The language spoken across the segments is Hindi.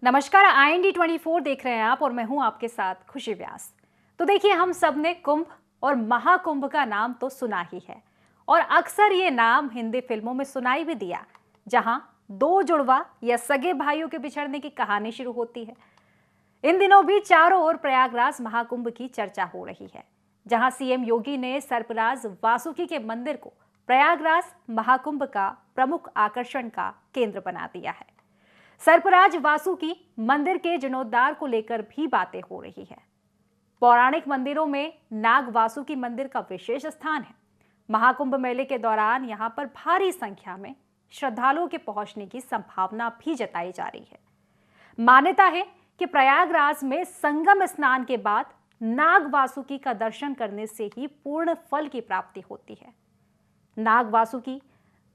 नमस्कार, IND24 देख रहे हैं आप और मैं हूं आपके साथ खुशी व्यास। तो देखिए, हम सब ने कुंभ और महाकुंभ का नाम तो सुना ही है और अक्सर ये नाम हिंदी फिल्मों में सुनाई भी दिया, जहां दो जुड़वा या सगे भाइयों के बिछड़ने की कहानी शुरू होती है। इन दिनों भी चारों ओर प्रयागराज महाकुंभ की चर्चा हो रही है, जहां CM योगी ने सर्पराज वासुकी के मंदिर को प्रयागराज महाकुंभ का प्रमुख आकर्षण का केंद्र बना दिया है। सर्पराज वासुकी मंदिर के जीर्णोद्धार को लेकर भी बातें हो रही है। पौराणिक मंदिरों में नाग वासुकी मंदिर का विशेष स्थान है। महाकुंभ मेले के दौरान यहां पर भारी संख्या में श्रद्धालुओं के पहुंचने की संभावना भी जताई जा रही है। मान्यता है कि प्रयागराज में संगम स्नान के बाद नाग वासुकी का दर्शन करने से ही पूर्ण फल की प्राप्ति होती है। नाग वासुकी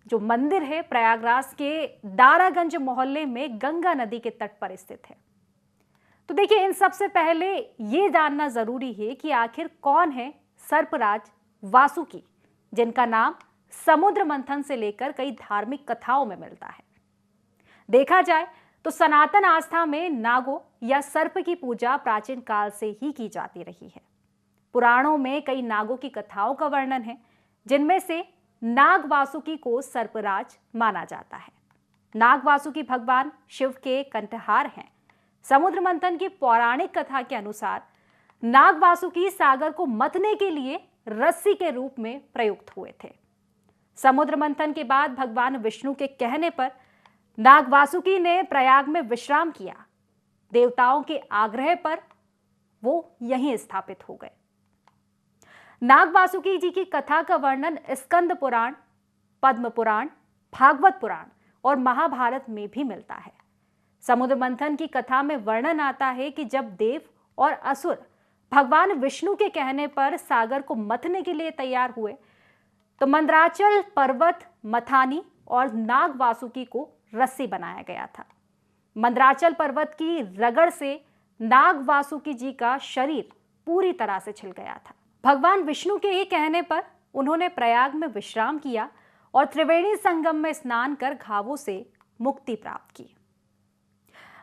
जो मंदिर है प्रयागराज के दारागंज मोहल्ले में गंगा नदी के तट पर स्थित है। तो देखिए, इन सबसे पहले ये जानना जरूरी है कि आखिर कौन है सर्पराज वासुकी, जिनका नाम समुद्र मंथन से लेकर कई धार्मिक कथाओं में मिलता है। देखा जाए तो सनातन आस्था में नागों या सर्प की पूजा प्राचीन काल से ही की जाती रही है। पुराणों में कई नागों की कथाओं का वर्णन है, जिनमें से नाग वासुकी को सर्पराज माना जाता है। नाग वासुकी भगवान शिव के कंठहार हैं। समुद्र मंथन की पौराणिक कथा के अनुसार नाग वासुकी सागर को मथने के लिए रस्सी के रूप में प्रयुक्त हुए थे। समुद्र मंथन के बाद भगवान विष्णु के कहने पर नाग वासुकी ने प्रयाग में विश्राम किया। देवताओं के आग्रह पर वो यहीं स्थापित हो गए। नाग वासुकी जी की कथा का वर्णन स्कंद पुराण, पद्म पुराण, भागवत पुराण और महाभारत में भी मिलता है। समुद्र मंथन की कथा में वर्णन आता है कि जब देव और असुर भगवान विष्णु के कहने पर सागर को मथने के लिए तैयार हुए, तो मंदराचल पर्वत मथानी और नाग वासुकी को रस्सी बनाया गया था। मंदराचल पर्वत की रगड़ से नाग वासुकी जी का शरीर पूरी तरह से छिल गया था। भगवान विष्णु के ही कहने पर उन्होंने प्रयाग में विश्राम किया और त्रिवेणी संगम में स्नान कर घावों से मुक्ति प्राप्त की।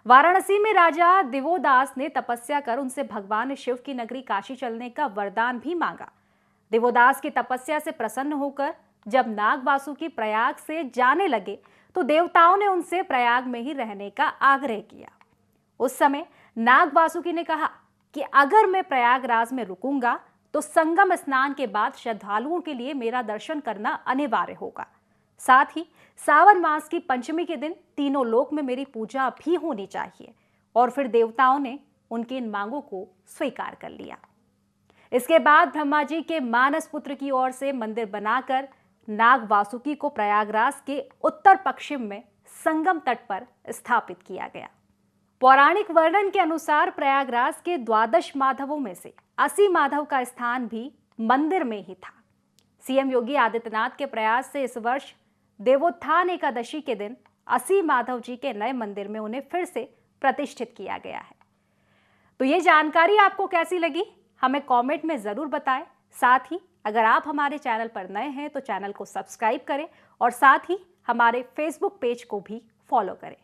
वाराणसी में राजा दिवोदास ने तपस्या कर उनसे भगवान शिव की नगरी काशी चलने का वरदान भी मांगा। दिवोदास की तपस्या से प्रसन्न होकर जब नाग वासुकी प्रयाग से जाने लगे, तो देवताओं ने उनसे प्रयाग में ही रहने का आग्रह किया। उस समय नाग वासुकी ने कहा कि अगर मैं प्रयागराज में रुकूंगा तो संगम स्नान के बाद श्रद्धालुओं के लिए मेरा दर्शन करना अनिवार्य होगा। साथ ही सावन मास की पंचमी के दिन तीनों लोक में मेरी पूजा भी होनी चाहिए। और फिर देवताओं ने उनकी इन मांगों को स्वीकार कर लिया। इसके बाद ब्रह्मा जी के मानस पुत्र की ओर से मंदिर बनाकर नाग वासुकी को प्रयागराज के उत्तर पश्चिम में संगम तट पर स्थापित किया गया। पौराणिक वर्णन के अनुसार प्रयागराज के 12 माधवों में से 80 माधव का स्थान भी मंदिर में ही था। CM योगी आदित्यनाथ के प्रयास से इस वर्ष देवोत्थान एकादशी के दिन 80 माधव जी के नए मंदिर में उन्हें फिर से प्रतिष्ठित किया गया है। तो ये जानकारी आपको कैसी लगी, हमें कमेंट में जरूर बताएं। साथ ही अगर आप हमारे चैनल पर नए हैं तो चैनल को सब्सक्राइब करें और साथ ही हमारे फेसबुक पेज को भी फॉलो करें।